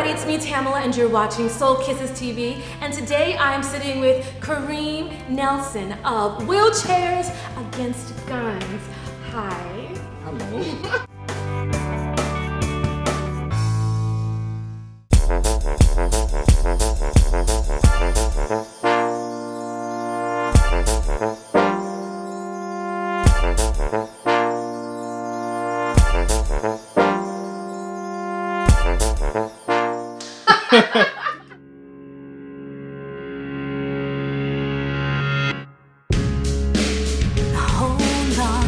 everybody, it's me Tamala and you're watching Soul Kisses TV, and today I'm sitting with Kareem Nelson of Wheelchairs Against Guns. Hi. Hello. Hold on,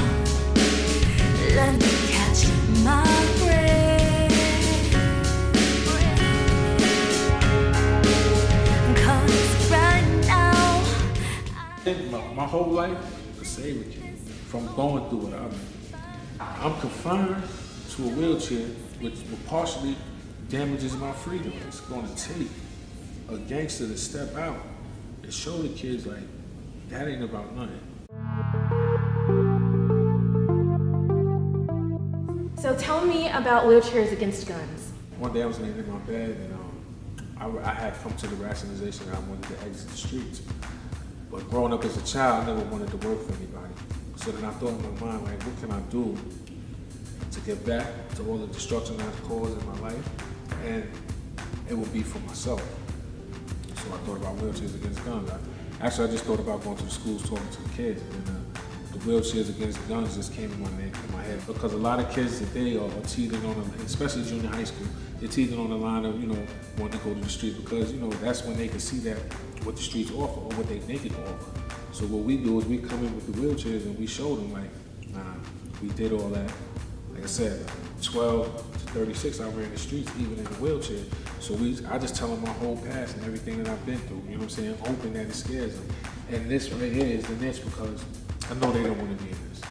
let me catch my breath. 'Cause right now My whole life, to say with you, from going through it, I'm confined to a wheelchair, which will partially damages my freedom. It's going to take a gangster to step out and show the kids like that ain't about nothing. So tell me about Wheelchairs Against Guns. One day I was laying in my bed and I had come to the rationalization that I wanted to exit the streets. But growing up as a child, I never wanted to work for anybody. So then I thought in my mind, like, what can I do to get back to all the destruction I've caused in my life? And it would be for myself. So I thought about Wheelchairs Against Guns. I just thought about going to the schools, talking to the kids. And the Wheelchairs Against Guns just came in my head. Because a lot of kids today are teetering on them, especially junior high school, they're teetering on the line of, wanting to go to the street because, that's when they can see that what the streets offer or what they think it offer. So what we do is we come in with the wheelchairs and we show them like, nah, we did all that. Like I said, 12 to 36, I ran the streets even in a wheelchair. So I just tell them my whole past and everything that I've been through, you know what I'm saying? Hoping that it scares them. And this right here is the niche because I know they don't want to be in this.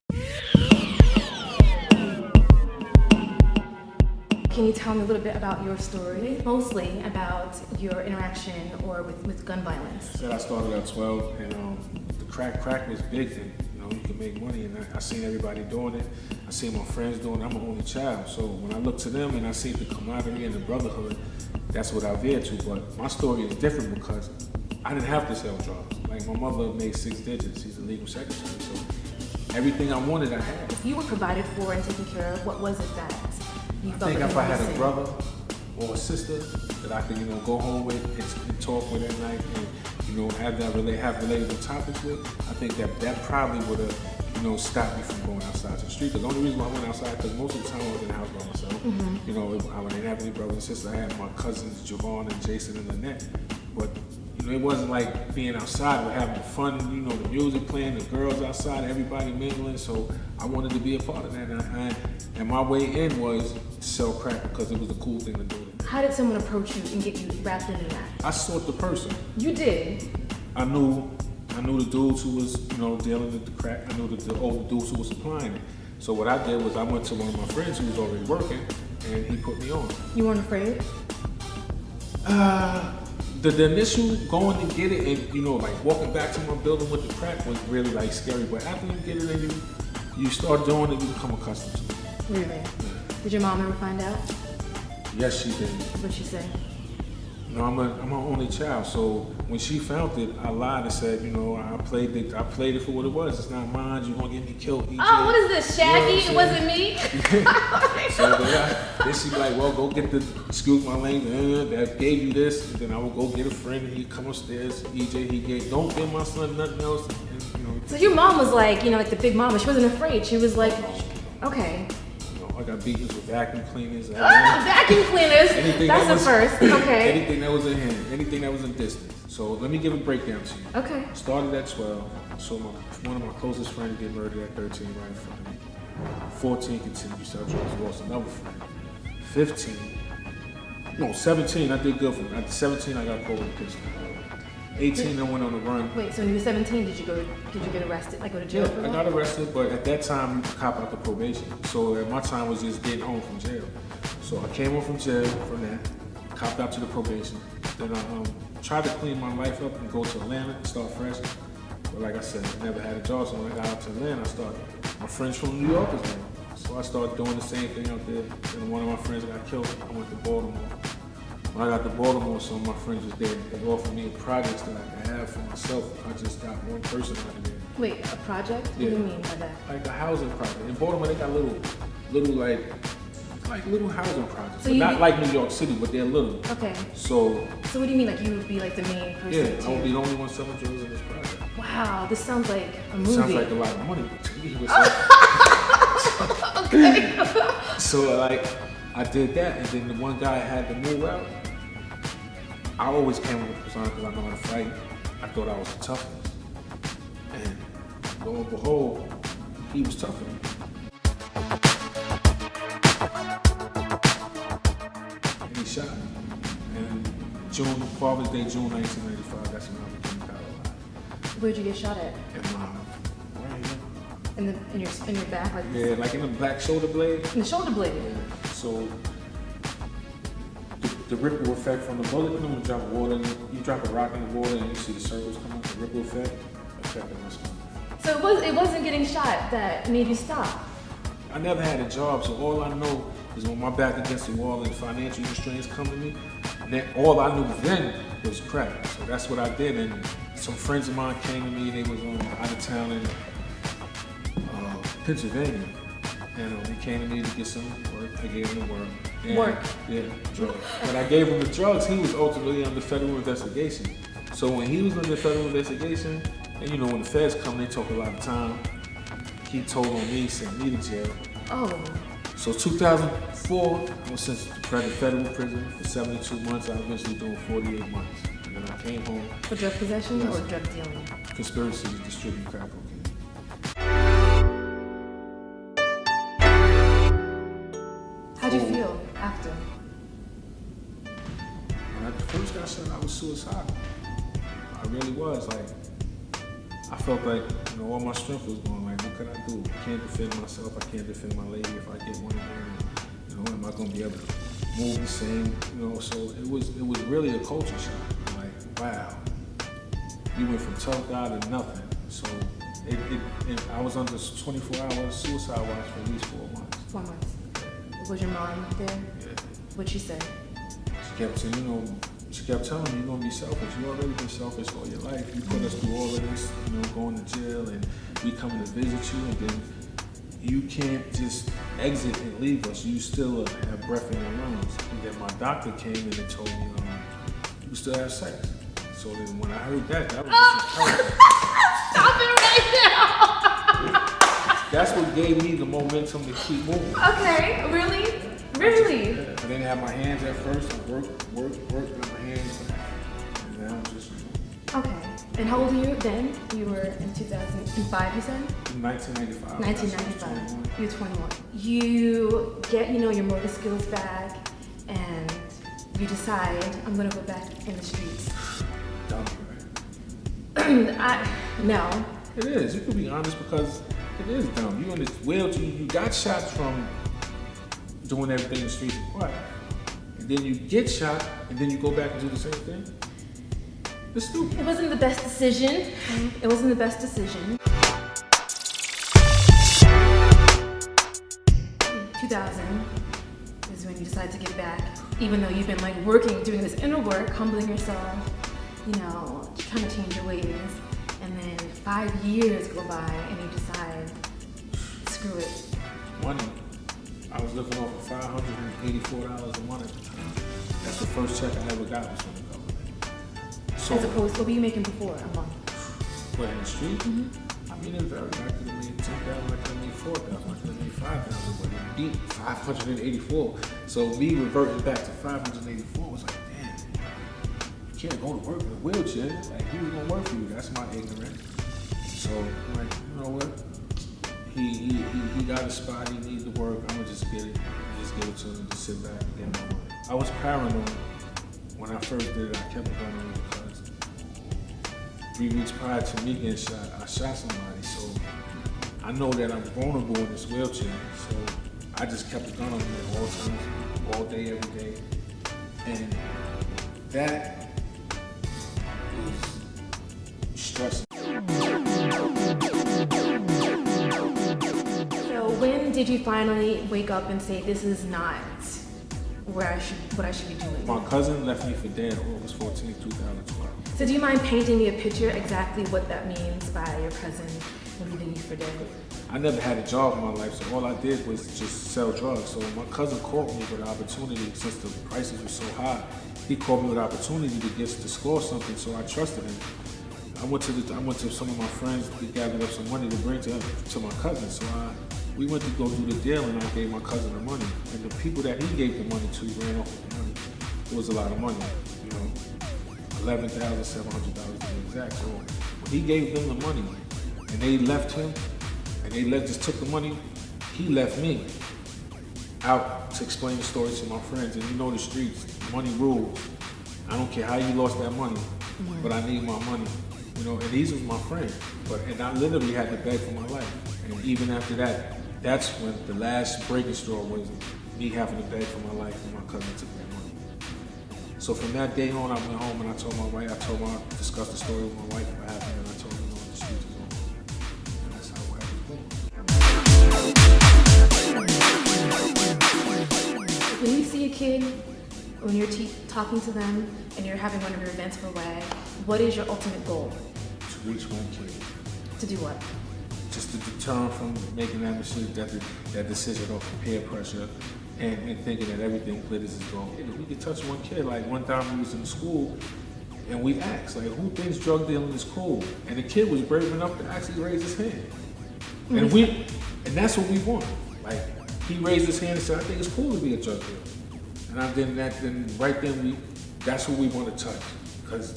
Can you tell me a little bit about your story, mostly about your interaction or with gun violence? I started at 12 and the crack was big then. You can make money and I seen everybody doing it. I seen my friends doing it. I'm an only child. So when I look to them and I see the camaraderie and the brotherhood, that's what I veer to. But my story is different because I didn't have to sell drugs. Like my mother made 6 digits. She's a legal secretary. So everything I wanted, I had. If you were provided for and taken care of, what was it that you felt? I think if I had a brother or a sister that I could, go home with and talk with at night and, have relatable topics with, I think that probably would have, stopped me from going outside to the street. Because the only reason why I went outside, because most of the time I was in the house by myself. Mm-hmm. I didn't have any brothers and sisters. I had my cousins, Javon and Jason and Lynette. But, it wasn't like being outside. We're having fun, the music playing, the girls outside, everybody mingling. So I wanted to be a part of that. And my way in was to sell crack because it was a cool thing to do. How did someone approach you and get you wrapped into that? I sought the person. You did? I knew the dudes who was, dealing with the crack. I knew the older dudes who was supplying it. So what I did was I went to one of my friends who was already working, and he put me on. You weren't afraid? The initial going to get it and, like walking back to my building with the crack was really like scary. But after you get it and you start doing it, you become accustomed to it. Really? Yeah. Did your mom ever find out? Yes, she did. What'd she say? No, I'm an only child, so when she found it, I lied and said, I played it for what it was. It's not mine. You're gonna get me killed. EJ. Oh, what is this, Shaggy? It wasn't me. So then she like, well, go get excuse my language, that gave you this, and then I would go get a friend, and he'd come upstairs. EJ, don't give my son nothing else. And, So your mom was like, like the big mama. She wasn't afraid. She was like, okay. I got beatings with vacuum cleaners. Vacuum cleaners? That's the first. Okay. Anything that was in hand, anything that was in distance. So let me give a breakdown to you. Okay. Started at 12. So one of my closest friends get murdered at 13 right in front of me. 14 continued to sell drugs, lost another friend. 17, I did good for me. At 17, I got caught with a pistol. 18, I went on a run. Wait, so when you were 17, did you get arrested, like go to jail for that? I got arrested, but at that time, you could cop out the probation. So at my time was just getting home from jail. So I came home from jail from that, copped out to the probation. Then I tried to clean my life up and go to Atlanta and start fresh. But like I said, I never had a job, so when I got out to Atlanta, my friends from New York was there. So I started doing the same thing out there. And one of my friends got killed. I went to Baltimore. When I got to Baltimore, some of my friends was there. They offered me a project that I could have for myself. I just got one person out of there. Wait, a project? Yeah. What do you mean by that? Like a housing project. In Baltimore, they got little little housing projects. So But you not be- like New York City, but they're little. Okay. So So what do you mean, like you would be like the main person? yeah, too? I would be the only one selling drugs in this project. Wow, this sounds like a movie. Sounds like a lot of money to me. Okay. So like, I did that, and then the one guy had to move out. I always came with a persona because I know how to fight. I thought I was the toughest, and lo and behold, he was tougher than me. And he shot me. And Father's Day, June 1995. That's when I became paralyzed. Where'd you get shot at? And right here. In your back, like Yeah, like in the back shoulder blade. in the shoulder blade. Yeah. So the ripple effect from the bullet, you know, when you drop water, you drop a rock in the water and you see the circles come out, the ripple effect affected my spine. So it wasn't getting shot that made you stop. I never had a job, so all I know is when my back against the wall and financial constraints come to me, and then all I knew then was crack. So that's what I did, and some friends of mine came to me, they was out of town in Pennsylvania, and they came to me to get some work. I gave them the work. And, Work? Yeah, drugs. When I gave him the drugs, he was ultimately under federal investigation. So when he was under federal investigation, and you know when the feds come, they talk a lot of time. He told on me, sent me to jail. Oh. So 2004, I was sentenced to federal prison for 72 months. I eventually doing 48 months. And then I came home. For drug possession Yes. or drug dealing? Conspiracy to distribute crack cocaine. How'd you feel after? When I first got shot, I was suicidal. I really was. Like, I felt like, you know, all my strength was gone. Like, what could I do? I can't defend myself. I can't defend my lady if I get one again. You know, am I gonna be able to move the same? You know, so it was really a culture shock. Like, wow, you went from tough guy to nothing. So I was under 24-hour suicide watch for at least 4 months. 4 months. Was your mom there? Yeah. What'd she say? She kept saying, you know, she kept telling me, you're gonna be selfish. You already been selfish all your life. You put us through all of this, you know, going to jail and we coming to visit you, and then you can't just exit and leave us. You still have breath in your lungs. And then my doctor came in and told me, you still have sex. So then when I heard that was just encouraging. Stop it right now! That's what gave me the momentum to keep moving. Okay, really? Really? I didn't have my hands at first. I worked with my hands, and now I'm just Okay. And how old are you then? You were in 2005, you said? 1995. 1995. You're 21. You get, your motor skills back, and you decide, I'm gonna go back in the streets. Dumb, right? No. It is. You can be honest because it is dumb. You in this wheelchair. You got shot from doing everything in the streets required, and then you get shot, and then you go back and do the same thing. It's stupid. It wasn't the best decision. It wasn't the best decision. 2000 is when you decide to get back, even though you've been like working, doing this inner work, humbling yourself, trying to change your ways. And then 5 years go by and you decide, screw it. Money. I was living off of $584 a month at the time. That's the first check I ever got was from the government. So, As opposed to what were you making before a month? what, in the street? I mean, it varied. I could have made 10,000, I could have made 4,000, I could have made 5,000, but it beat 584. So me reverting back to 584 was like, damn, you can't go to work in a wheelchair. Like, who's gonna work for you? That's my ignorance. So I'm like, you know what? He got a spot. He needs to work. I'm gonna just get it. Just give it to him and just sit back and get my money. I was paranoid when I first did it. I kept it going because 3 weeks prior to me getting shot, I shot somebody. So I know that I'm vulnerable in this wheelchair. So I just kept it going on me at all times, all day, every day, and that was stressing. So when did you finally wake up and say, this is not what I should be doing. My cousin left me for dead August 14, 2012. So do you mind painting me a picture exactly what that means by your cousin leaving you for dead? I never had a job in my life, so all I did was just sell drugs. So when my cousin caught me with an opportunity, since the prices were so high, he called me with an opportunity to score something, so I trusted him. I went to some of my friends to gather up some money to bring to my cousin. So we went to go do the deal, and I gave my cousin the money. And the people that he gave the money to ran off with the money. It was a lot of money, you know, $11,700 to be exact. So when he gave them the money, and they left him, and they just took the money, he left me out to explain the story to my friends. And you know the streets, money rules. I don't care how you lost that money, but I need my money. You know, and these was my friends. And I literally had to beg for my life. And even after that, that's when the last breaking straw was me having to beg for my life when my cousin took that money. So from that day on, I went home and I told my wife, I discussed the story with my wife, what happened, and I told her, the streets is over. And that's how I was born. When you see a kid, when you're talking to them and you're having one of your events for WAG, what is your ultimate goal? To reach one kid. To do what? Just to deter them from making that decision off of peer pressure and thinking that everything glitters is gold. If we could touch one kid, like one time we was in school and we asked, like, who thinks drug dealing is cool? And the kid was brave enough to actually raise his hand. And that's what we want. Like, he raised his hand and said, I think it's cool to be a drug dealer. And that's what we want to touch. Because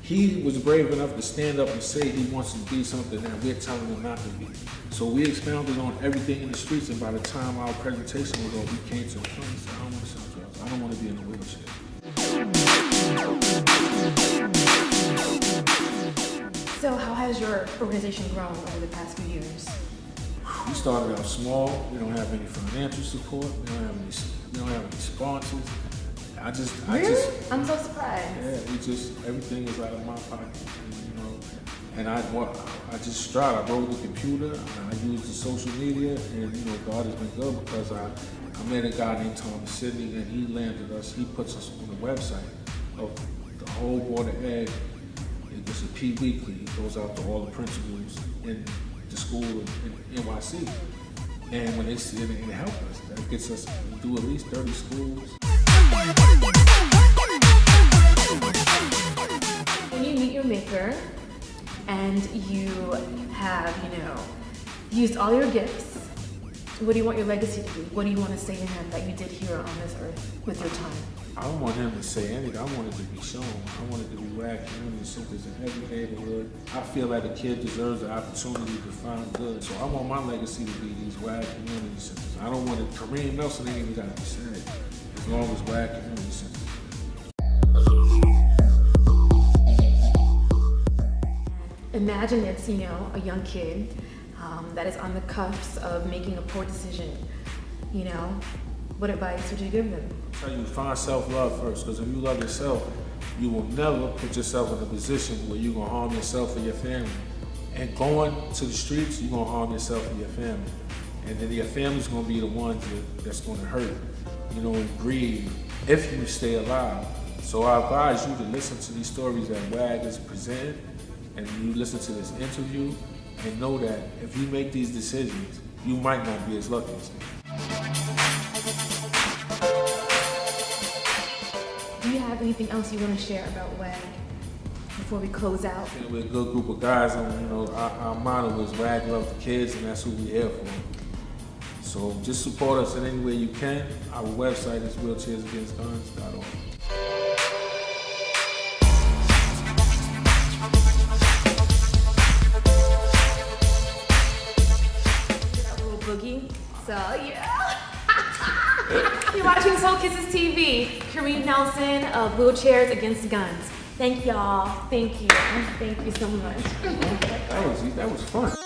he was brave enough to stand up and say he wants to be something that we're telling him not to be. So we expounded on everything in the streets, and by the time our presentation was over, we came to the point and said, I don't want to sell drugs. I don't want to be in a wheelchair. So how has your organization grown over the past few years? We started out small. We don't have any financial support. We don't have any sponsors. Really? I'm so surprised. Yeah, everything is out of my pocket, and I just stride. I wrote the computer, I used the social media, and God has been good because I met a guy named Thomas Sidney, and he landed us. He puts us on the website of the whole board of ed. It's a P weekly. It goes out to all the principals in the school in NYC, and when they see it, it helps us. That gets us to do at least 30 schools. When you meet your maker and you have, used all your gifts, what do you want your legacy to be? What do you want to say to him that you did here on this earth with your time? I don't want him to say anything. I want it to be shown. I want it to be WAG community centers in every neighborhood. I feel like a kid deserves the opportunity to find good. So I want my legacy to be these WAG community centers. I don't want it. Kareem Nelson ain't even got to be said. As long as WAG community centers. Imagine it's, a young kid that is on the cuffs of making a poor decision. What advice would you give them? I tell you, find self-love first, because if you love yourself, you will never put yourself in a position where you're gonna harm yourself or your family. And going to the streets, you're gonna harm yourself and your family. And then your family's gonna be the ones that's gonna hurt, and grieve if you stay alive. So I advise you to listen to these stories that WAG is presenting, and you listen to this interview, and know that if you make these decisions, you might not be as lucky as me. Do you have anything else you want to share about WAG before we close out? We're a good group of guys, and our motto is WAG love the kids, and that's who we're here for. So just support us in any way you can. Our website is wheelchairsagainstguns.org. Boogie. So yeah. You're watching Soul Kisses TV. Kareem Nelson of Wheelchairs Against Guns. Thank y'all. Thank you. Thank you so much. That was fun.